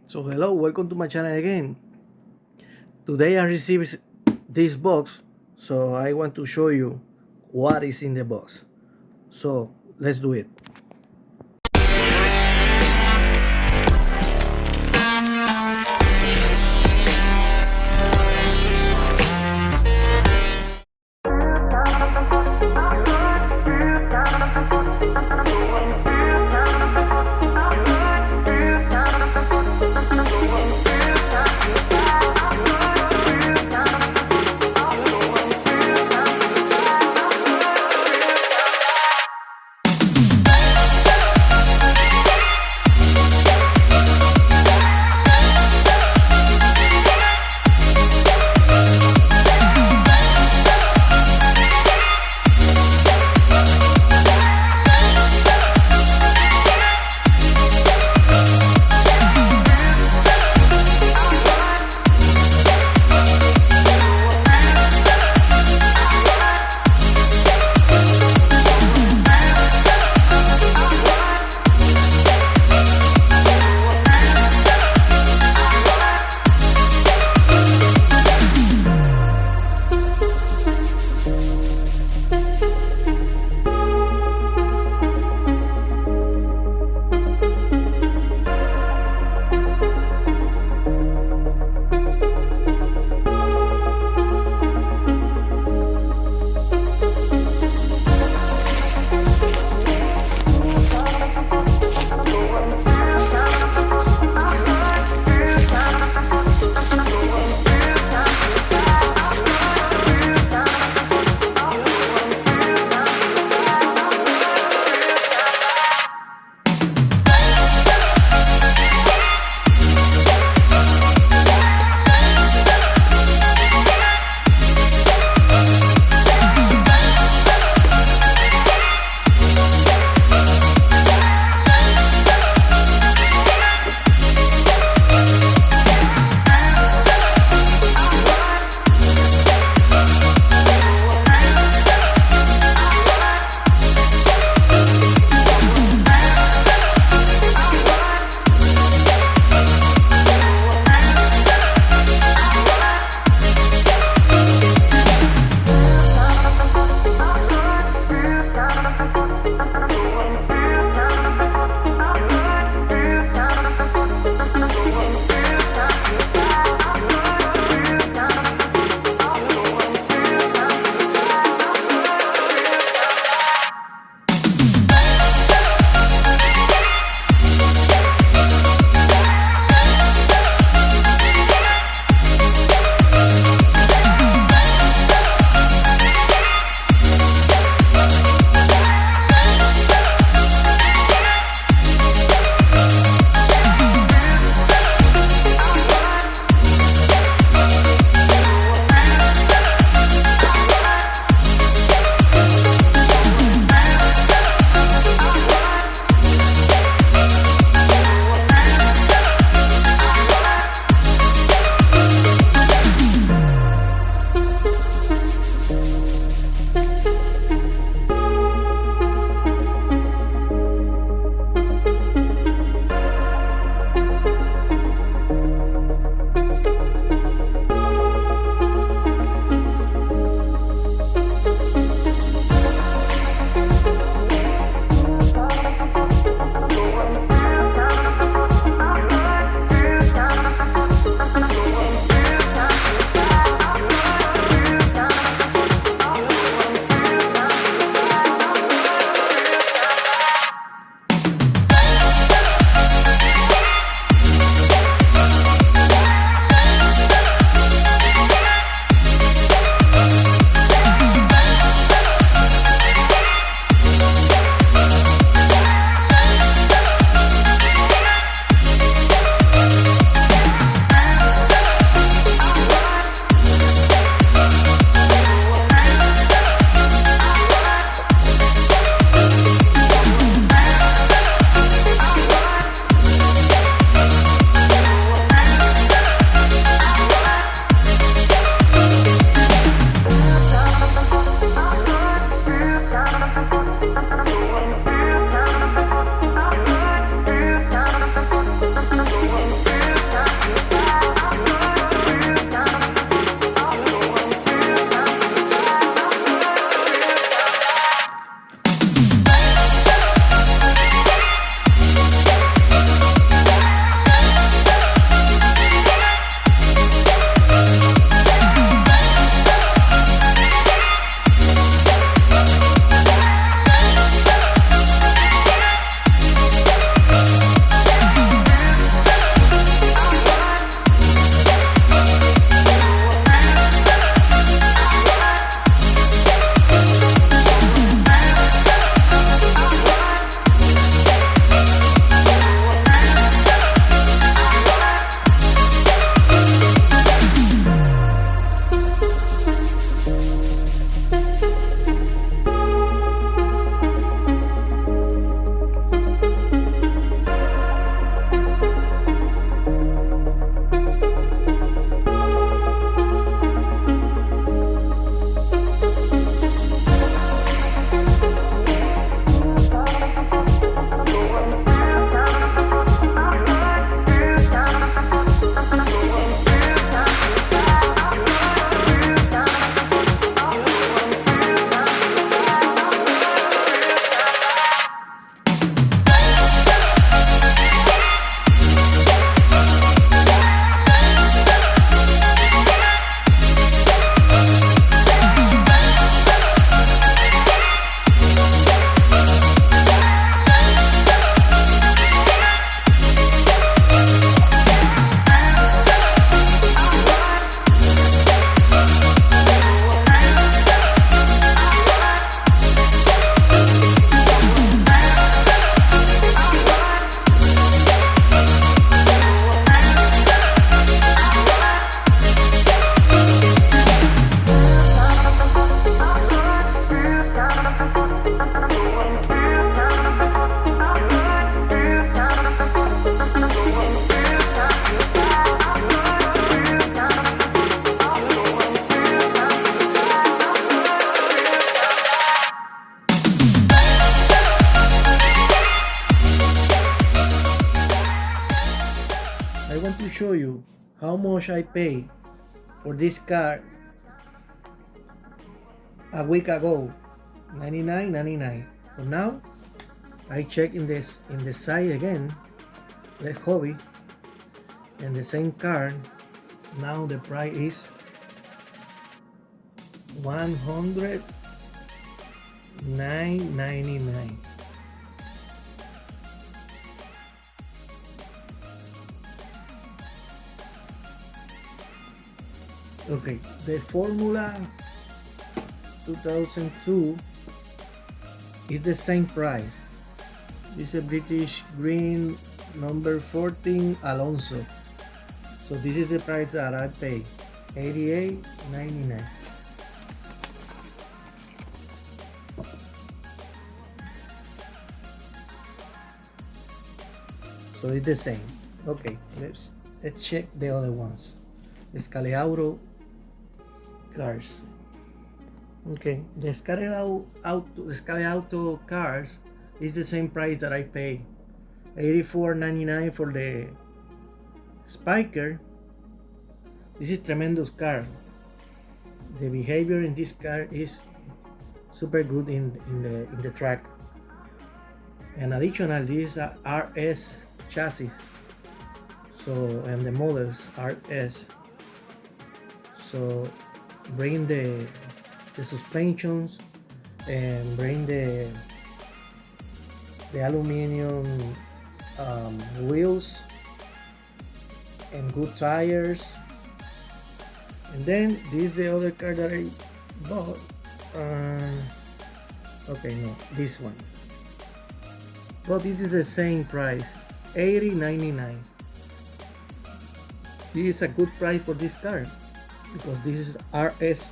So hello, welcome to my channel again. Today I received this box, so I want to show you what is in the box. So let's do it. I want to show you how much I paid for this car a week ago. $99.99. But now I check in the site again, the hobby, and the same car. Now the price is $109.99. Okay, the Formula 2002 is the same price. This is a British green number 14 Alonso. So this is the price that I pay, $88.99. So it's the same. Okay, let's check the other ones. Scaleauto cars. Okay, the Scaleauto cars is the same price that I pay, $84.99 for the Spiker. This is tremendous car. The behavior in this car is super good in the track. And additional, this is a RS chassis. So, and the models RS. So bring the suspensions and bring the aluminum wheels and good tires. And then this is the other car that I bought. Okay, no, this one. But this is the same price, $80.99. This is a good price for this car because this is RS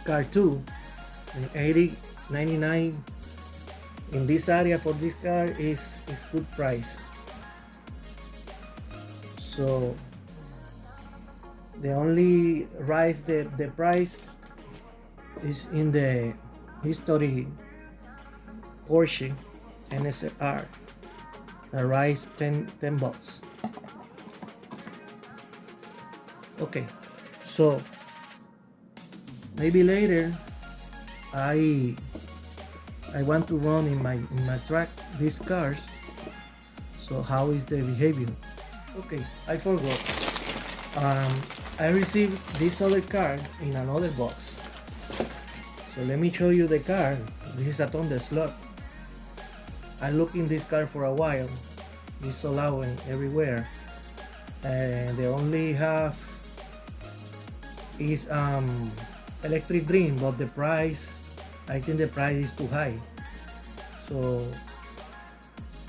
car 2, and $80.99 in this area for this car is good price. So the only rise the price is in the history Porsche NSR, that rise 10 bucks. Okay, so maybe later I want to run in my track these cars. So how is the behavior? Okay, I forgot. I received this other car in another box. So let me show you the car. This is a Thunder Slug. I looked in this car for a while. It's allowing everywhere, and they only have is electric dream, but the price, I think the price is too high. So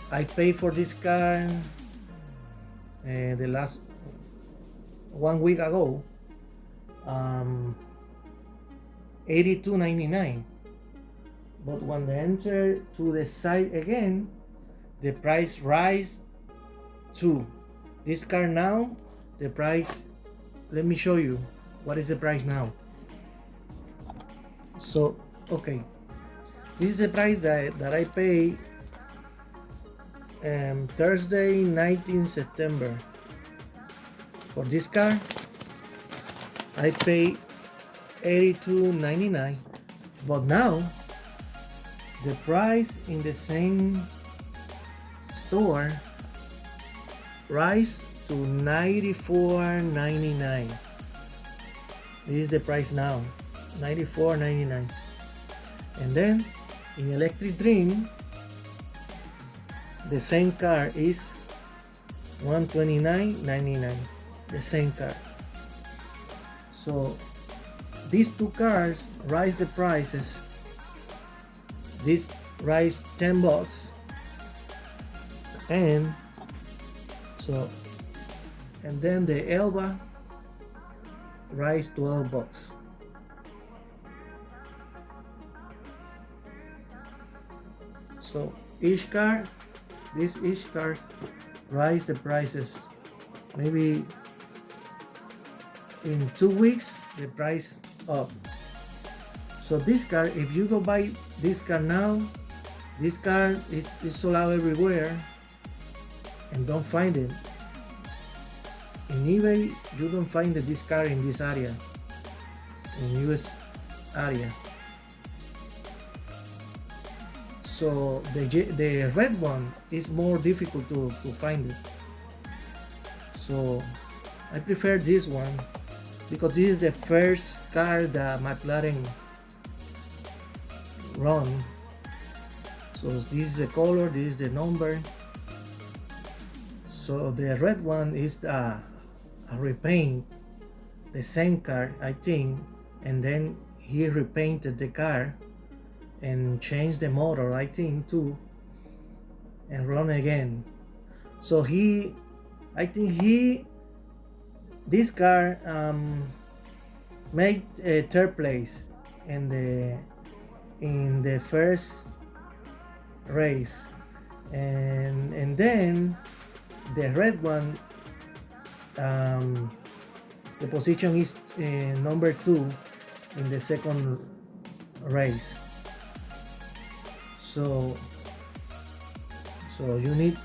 I paid for this car the last 1 week ago, $82.99. But when I enter to the site again, the price rise to this car now. The price, let me show you what is the price now. So okay, this is the price that I pay Thursday 19 September for this car. I pay $82.99, but now the price in the same store rise to $94.99. This is the price now, $94.99. And then in Electric Dream, the same car is $129.99. The same car. So these two cars rise the prices. This rise 10 bucks, and so, and then the Elva rise 12 bucks. So each car rise the prices. Maybe in 2 weeks the price up. So this car, if you go buy this car now, this car is sold out everywhere and don't find it. in eBay you don't find this car in this area, in US area. So the red one is more difficult to find it. So I prefer this one because this is the first car that McLaren run. So this is the color, this is the number. So the red one is a repaint, the same car I think, and then he repainted the car and changed the motor I think too, and run again. So I think this car made a third place in the first race, and then the red one, the position is number 2 in the second race. So you need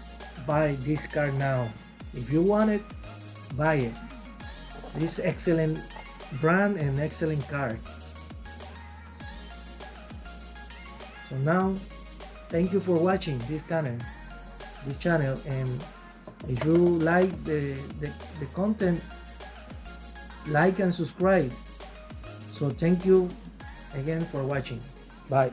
buy this car now. If you want it, buy it. This excellent brand and excellent car. So now, thank you for watching this channel, and if you like the content, like and subscribe. So thank you again for watching. Bye.